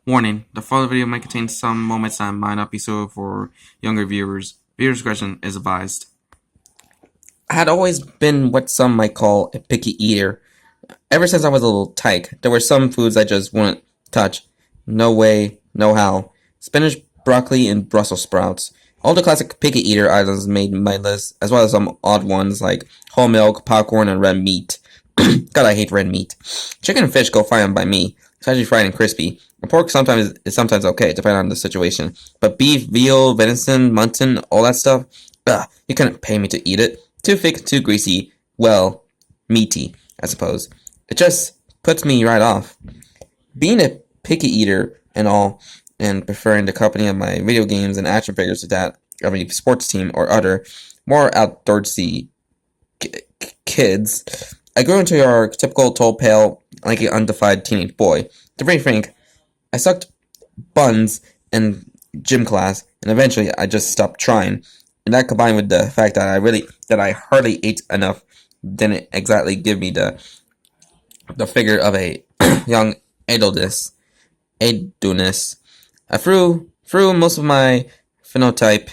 Warning: the following video might contain some moments that might not be suitable for younger viewers. Viewer discretion is advised. I had always been what some might call a picky eater. Ever since I was a little tyke, there were some foods I just wouldn't touch. No way, no how. Spinach, broccoli, and Brussels sprouts. All the classic picky eater items made my list, as well as some odd ones like whole milk, popcorn, and red meat. God, I hate red meat. Chicken and fish go fine by me, especially fried and crispy. And pork sometimes is sometimes okay, depending on the situation. But beef, veal, venison, mutton, all that stuff, you couldn't pay me to eat it. Too thick, too greasy, well, meaty, I suppose. It just puts me right off. Being a picky eater and all, and preferring the company of my video games and action figures to that of a sports team or other, more outdoorsy kids, I grew into your typical tall, pale, lanky, undefined teenage boy. To be frank, I sucked buns in gym class, and eventually I just stopped trying. And that combined with the fact that I hardly ate enough didn't exactly give me the figure of a young Adonis. Through most of my phenotype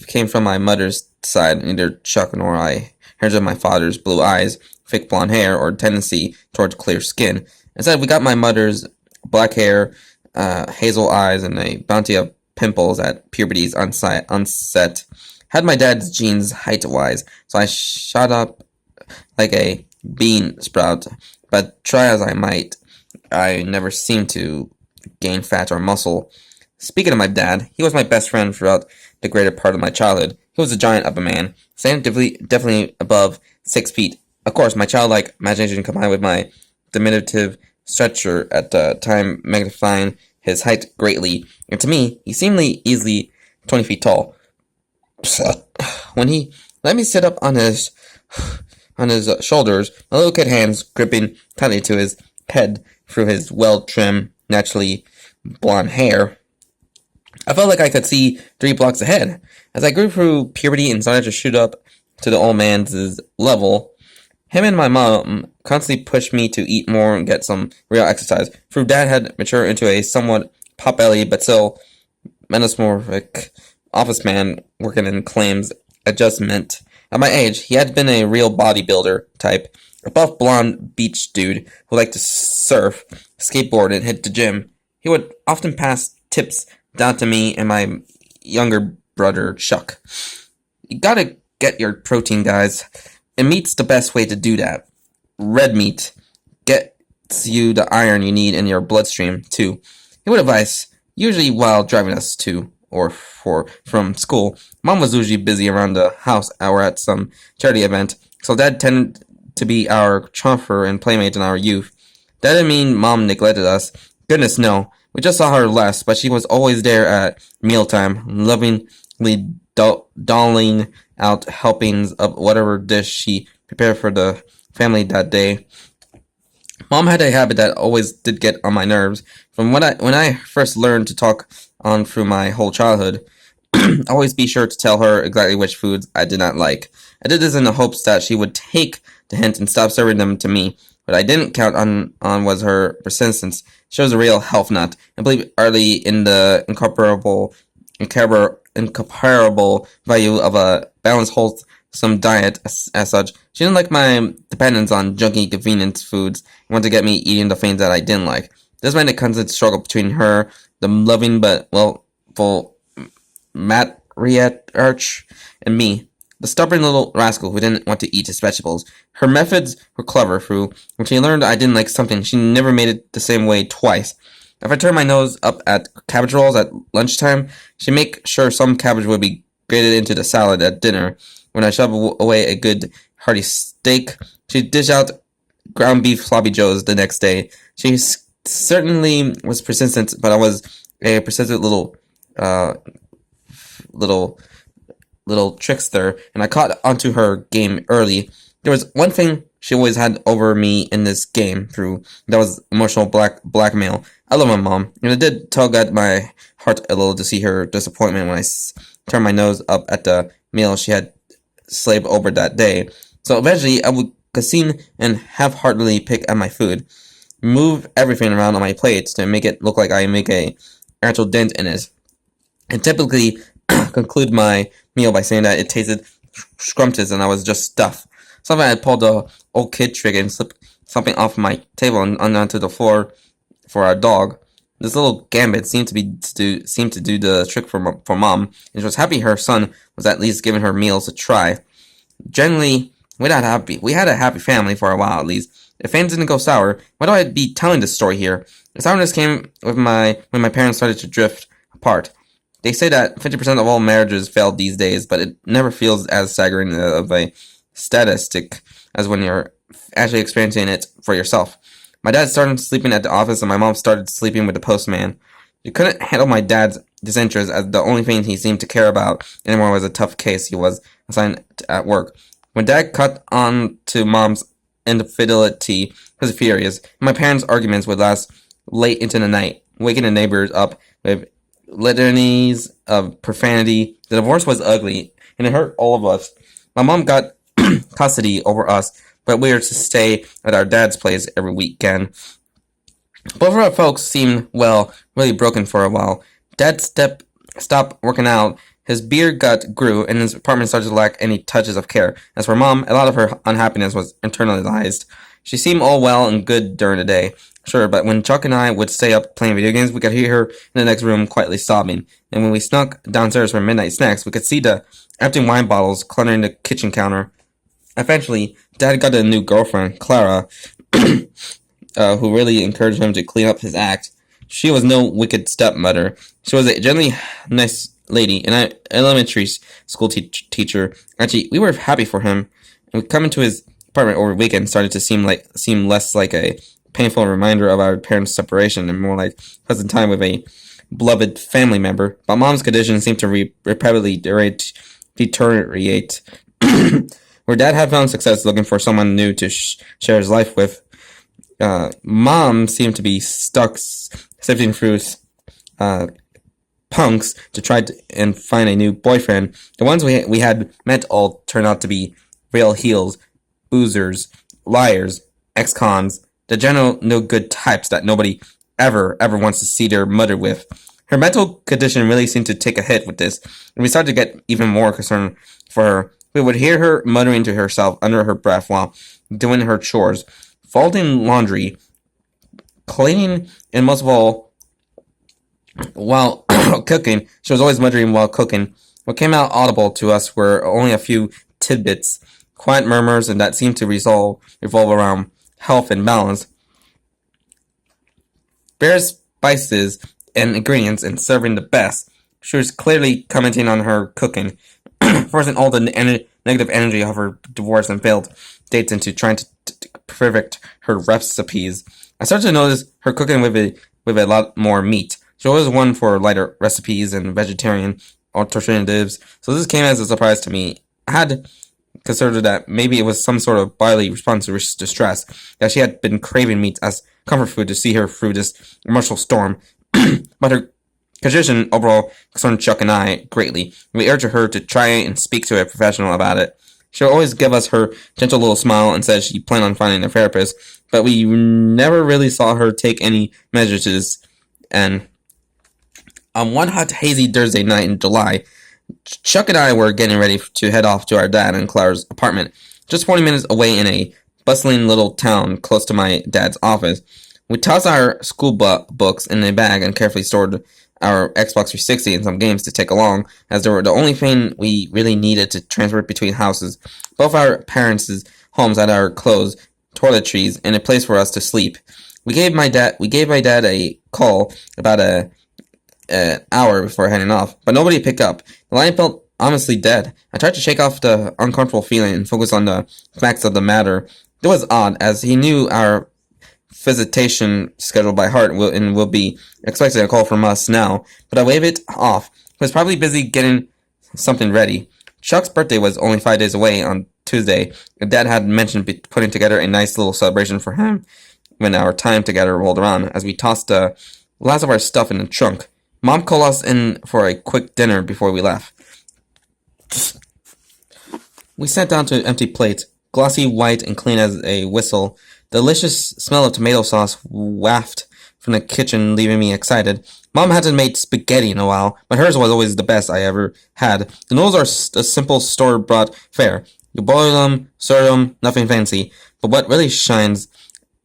came from my mother's side, neither Chuck nor I inherited my father's blue eyes, thick blonde hair, or tendency towards clear skin. Instead, we got my mother's black hair, hazel eyes, and a bounty of pimples at puberty's onset. Had my dad's genes height-wise, so I shot up like a bean sprout, but try as I might, I never seemed to gain fat or muscle. Speaking of my dad, he was my best friend throughout the greater part of my childhood. He was a giant of a man, standing definitely above 6 feet. Of course, my childlike imagination combined with my diminutive stature at the time magnifying his height greatly, and to me, he seemed easily 20 feet tall. When he let me sit up on his shoulders, my little kid hands gripping tightly to his head through his well-trimmed, naturally blonde hair, I felt like I could see 3 blocks ahead. As I grew through puberty and started to shoot up to the old man's level, him and my mom constantly pushed me to eat more and get some real exercise. Through Dad had matured into a somewhat pot-bellied but still metamorphic office man working in claims adjustment. At my age, he had been a real bodybuilder type, a buff blonde beach dude who liked to surf, skateboard, and hit the gym. He would often pass tips down to me and my younger brother, Chuck. You gotta get your protein, guys. And meat's the best way to do that. Red meat gets you the iron you need in your bloodstream, too. He would advise, usually while driving us to or from school. Mom was usually busy around the house or at some charity event, so Dad tended to be our chauffeur and playmate in our youth. That didn't mean Mom neglected us. Goodness, no. We just saw her less, but she was always there at mealtime, lovingly doling out helpings of whatever dish she prepared for the family that day. Mom had a habit that always did get on my nerves. From when I first learned to talk on through my whole childhood, always be sure to tell her exactly which foods I did not like. I did this in the hopes that she would take the hint and stop serving them to me. What I didn't count on was her persistence. She was a real health nut, and believed early in the incomparable value of a balanced, wholesome diet as such. She didn't like my dependence on junky convenience foods and wanted to get me eating the things that I didn't like. This meant a constant struggle between her, the loving but, well, full matriarch, and me, the stubborn little rascal who didn't want to eat his vegetables. Her methods were clever, through when she learned I didn't like something, she never made it the same way twice. If I turned my nose up at cabbage rolls at lunchtime, she'd make sure some cabbage would be grated into the salad at dinner. When I shoved away a good hearty steak, she'd dish out ground beef sloppy joes the next day. She certainly was persistent, but I was a persistent little trickster, and I caught onto her game early. There was one thing she always had over me in this game through, that was emotional blackmail. I love my mom, and it did tug at my heart a little to see her disappointment when I turned my nose up at the meal she had slaved over that day. So eventually I would casino and half-heartedly pick at my food. move everything around on my plate to make it look like I make a actual dent in it. And typically conclude my meal by saying that it tasted scrumptious and I was just stuffed. Something I pulled the old kid trick and slipped something off my table and onto the floor for our dog. This little gambit seemed to do the trick for Mom, and she was happy her son was at least giving her meals a try. Generally, we had a happy family for a while at least. If things didn't go sour, why do I be telling this story here? The sourness came with when my parents started to drift apart. They say that 50% of all marriages fail these days, but it never feels as staggering of a statistic as when you're actually experiencing it for yourself. My dad started sleeping at the office, and my mom started sleeping with the postman. She couldn't handle my dad's disinterest, as the only thing he seemed to care about anymore was a tough case he was assigned at work. When Dad cut on to Mom's infidelity, he was furious. My parents' arguments would last late into the night, waking the neighbors up with litanies of profanity. The divorce was ugly, and it hurt all of us. My mom got custody over us, but we were to stay at our dad's place every weekend. Both of our folks seemed, well, really broken for a while. Dad stopped working out, his beard gut grew, and his apartment started to lack any touches of care. As for Mom, a lot of her unhappiness was internalized. She seemed all well and good during the day, sure, but when Chuck and I would stay up playing video games, we could hear her in the next room quietly sobbing. And when we snuck downstairs for midnight snacks, we could see the empty wine bottles cluttering the kitchen counter. Eventually, Dad got a new girlfriend, Clara, who really encouraged him to clean up his act. She was no wicked stepmother. She was a generally nice lady, an elementary school teacher. Actually, we were happy for him. And coming to his apartment over the weekend started to seem less like a painful reminder of our parents' separation and more like pleasant time with a beloved family member. But Mom's condition seemed to repeatedly deteriorate. Where Dad had found success looking for someone new to share his life with, Mom seemed to be stuck sifting through punks to try and find a new boyfriend. The ones we had met all turned out to be real heels, boozers, liars, ex-cons, the general no-good types that nobody ever wants to see their mother with. Her mental condition really seemed to take a hit with this, and we started to get even more concerned for her. We would hear her muttering to herself under her breath while doing her chores, folding laundry, cleaning, and most of all, while cooking. She was always muttering while cooking. What came out audible to us were only a few tidbits, quiet murmurs, and that seemed to revolve around health and balance. Bare spices and ingredients and serving the best. She was clearly commenting on her cooking, forcing all the negative energy of her divorce and failed dates into trying to perfect her recipes. I started to notice her cooking with a lot more meat. She always won for lighter recipes and vegetarian alternatives, so this came as a surprise to me. I had considered that maybe it was some sort of bodily response to distress, that she had been craving meat as comfort food to see her through this emotional storm. But her condition overall concerned Chuck and I greatly. We urged her to try and speak to a professional about it. She would always give us her gentle little smile and said she planned on finding a therapist, but we never really saw her take any measures to this. And on one hot, hazy Thursday night in July, Chuck and I were getting ready to head off to our dad and Clara's apartment, just 40 minutes away in a bustling little town close to my dad's office. We tossed our school books in a bag and carefully stored our Xbox 360 and some games to take along, as they were the only thing we really needed to transfer between houses. Both our parents' homes had our clothes, toiletries, and a place for us to sleep. We gave my dad a call about an hour before heading off, but nobody picked up. The line felt honestly dead. I tried to shake off the uncomfortable feeling and focus on the facts of the matter. It was odd, as he knew our visitation schedule by heart and will be expecting a call from us now, but I waved it off. He was probably busy getting something ready. Chuck's birthday was only 5 days away on Tuesday, and Dad had mentioned putting together a nice little celebration for him when our time together rolled around, as we tossed the last of our stuff in the trunk. Mom called us in for a quick dinner before we left. We sat down to an empty plate, glossy white and clean as a whistle. Delicious smell of tomato sauce wafted from the kitchen, leaving me excited. Mom hasn't made spaghetti in a while, but hers was always the best I ever had. The noodles are a simple store-bought fare. You boil them, stir them, nothing fancy. But what really shines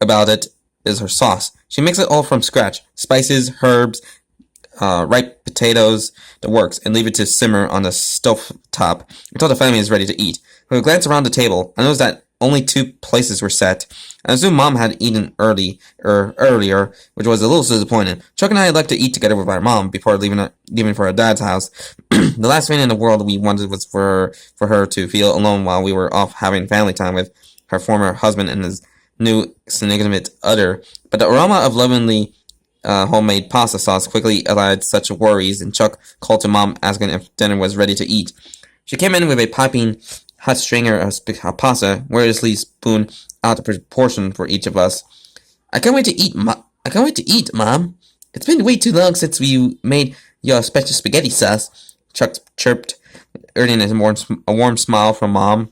about it is her sauce. She makes it all from scratch. Spices, herbs, ripe potatoes, the works, and leave it to simmer on the stove top until the family is ready to eat. With a glance around the table, I noticed that only 2 places were set. I assumed Mom had eaten earlier, which was a little disappointing. Chuck and I like to eat together with our mom before leaving for our dad's house. The last thing in the world we wanted was for her to feel alone while we were off having family time with her former husband and his new significant other. But the aroma of lovingly homemade pasta sauce quickly allayed such worries, and Chuck called to Mom asking if dinner was ready to eat. She came in with a piping hot stringer of pasta, wordlessly spooned out a proportion for each of us. I can't wait to eat, Mom. It's been way too long since we made your special spaghetti sauce, Chuck chirped, earning a warm smile from Mom.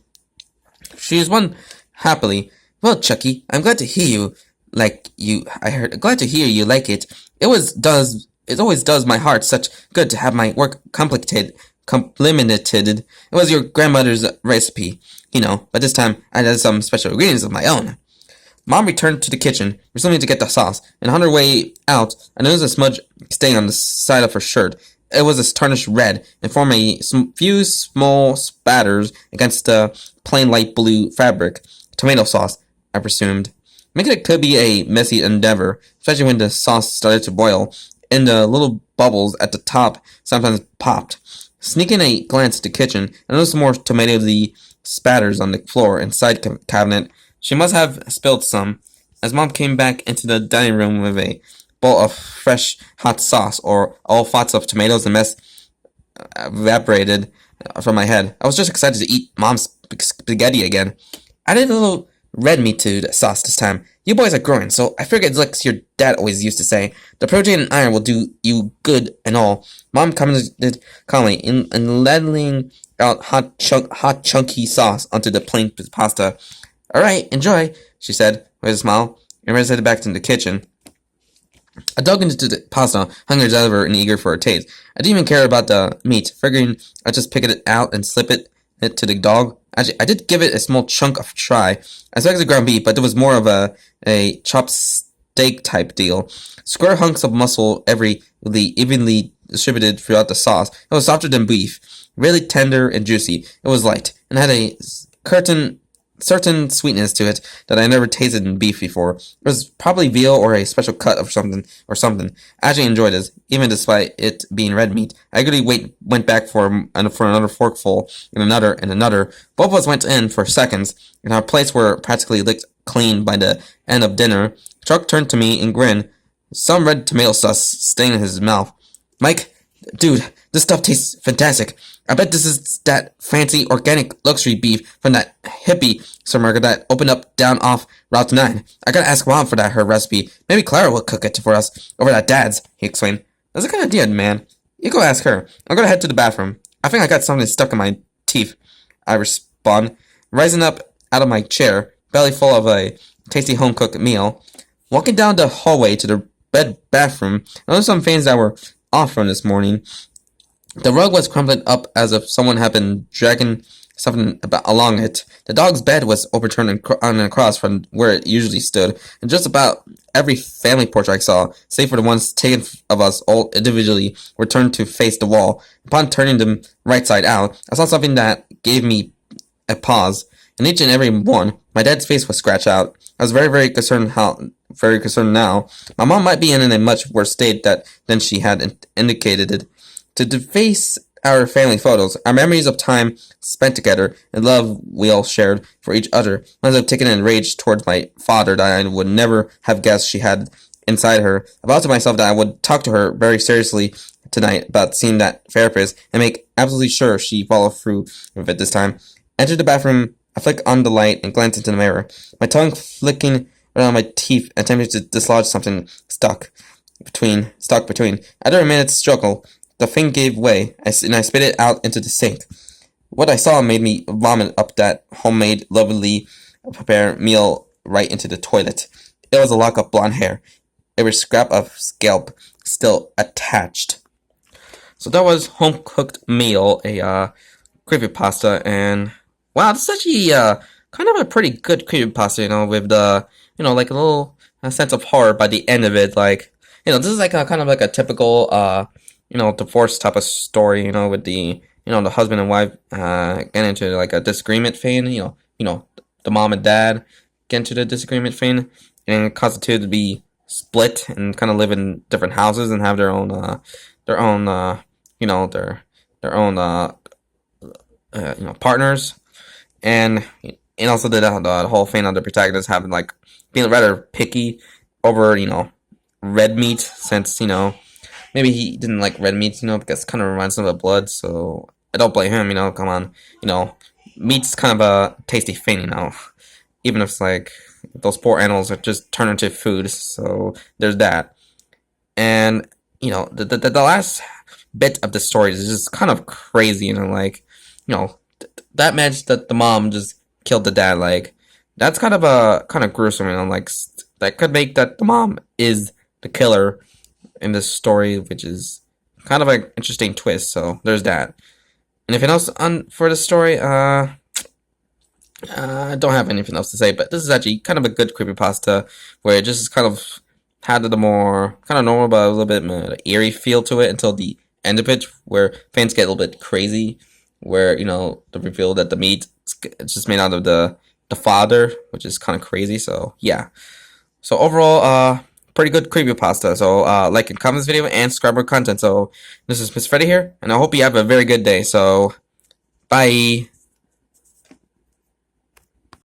She was one happily. Well, Chucky, I'm glad to hear you glad to hear you like it. It always does my heart such good to have my work complimented. It was your grandmother's recipe, but this time I had some special ingredients of my own. Mom returned to the kitchen, presuming to get the sauce, and on her way out, I noticed a smudge stain on the side of her shirt. It was a tarnished red, and formed a few small spatters against the plain light blue fabric. Tomato sauce, I presumed. Making it could be a messy endeavor, especially when the sauce started to boil, and the little bubbles at the top sometimes popped. Sneaking a glance at the kitchen, I noticed more tomato-y spatters on the floor and side cabinet. She must have spilled some. As Mom came back into the dining room with a bowl of fresh hot sauce, or all thoughts of tomatoes and mess evaporated from my head. I was just excited to eat Mom's spaghetti again. I added a little red meat to the sauce this time. You boys are growing, so I figured it's like your dad always used to say. The protein and iron will do you good and all. Mom commented calmly, and ladling out hot chunky sauce onto the plain pasta. Alright, enjoy, she said with a smile, and headed back into the kitchen. I dug into the pasta, hungry as ever and eager for a taste. I didn't even care about the meat, figuring I'd just pick it out and slip it to the dog. Actually, I did give it a small chunk of try. I expected ground beef, but it was more of a chopped steak type deal. Square hunks of muscle evenly distributed throughout the sauce. It was softer than beef, really tender and juicy. It was light, and had a certain sweetness to it that I never tasted in beef before. It was probably veal or a special cut of something. I actually enjoyed it, even despite it being red meat. I eagerly went back for another forkful, and another. Both of us went in for seconds, and our plates were practically licked clean by the end of dinner. Chuck turned to me and grinned, some red tomato sauce staining his mouth. Mike, dude, this stuff tastes fantastic. I bet this is that fancy organic luxury beef from that hippie supermarket that opened up down off Route 9. I gotta ask Mom for her recipe. Maybe Clara will cook it for us over at Dad's, he explained. That's a good idea, man. You go ask her. I'm gonna head to the bathroom. I think I got something stuck in my teeth, I respond, rising up out of my chair, belly full of a tasty home-cooked meal. Walking down the hallway to the bathroom, I noticed some things that were off from this morning. The rug was crumpled up as if someone had been dragging something along it. The dog's bed was overturned and across from where it usually stood, and just about every family portrait I saw, save for the ones taken of us all individually, were turned to face the wall. Upon turning them right side out, I saw something that gave me a pause. In each and every one, my dad's face was scratched out. I was very concerned now. My mom might be in a much worse state than she had indicated. To deface our family photos, our memories of time spent together, and love we all shared for each other, must have taken an rage towards my father that I would never have guessed she had inside her. I vowed to myself that I would talk to her very seriously tonight about seeing that therapist, and make absolutely sure she followed through with it this time. Entered the bathroom, I flicked on the light and glanced into the mirror, my tongue flicking around my teeth, attempting to dislodge something stuck between. After a minute's struggle, the thing gave way, and I spit it out into the sink. What I saw made me vomit up that homemade, lovingly prepared meal right into the toilet. It was a lock of blonde hair, every scrap of scalp still attached. So that was Home Cooked Meal, a creepypasta, and wow, this is actually kind of a pretty good creepypasta, with the, like a little sense of horror by the end of it. Like, this is like a kind of like a typical, divorce type of story, with the, the husband and wife getting into like a disagreement thing, the mom and dad get into the disagreement thing, and constitute to be split and kind of live in different houses and have their own, their own, their own, partners, and also the whole thing of the protagonist having like being rather picky over red meat, since maybe he didn't like red meat, because it kind of reminds him of blood. So I don't blame him. Come on, meat's kind of a tasty thing, even if it's like those poor animals are just turned into food. So there's that, and the last bit of the story is just kind of crazy, like that meant that the mom just killed the dad. Like, that's kind of gruesome, like that could make that the mom is the killer in this story, which is kind of an interesting twist. So there's that. Anything else on for the story? I don't have anything else to say, but this is actually kind of a good creepypasta where it just kind of had the more kind of normal but a little bit more eerie feel to it until the end of it, where fans get a little bit crazy, where the reveal that the meat is just made out of the father, which is kind of crazy. So yeah. So overall, pretty good creepypasta. So like and comment this video and subscribe for content. So this is Miss Freddy here, and I hope you have a very good day. So bye.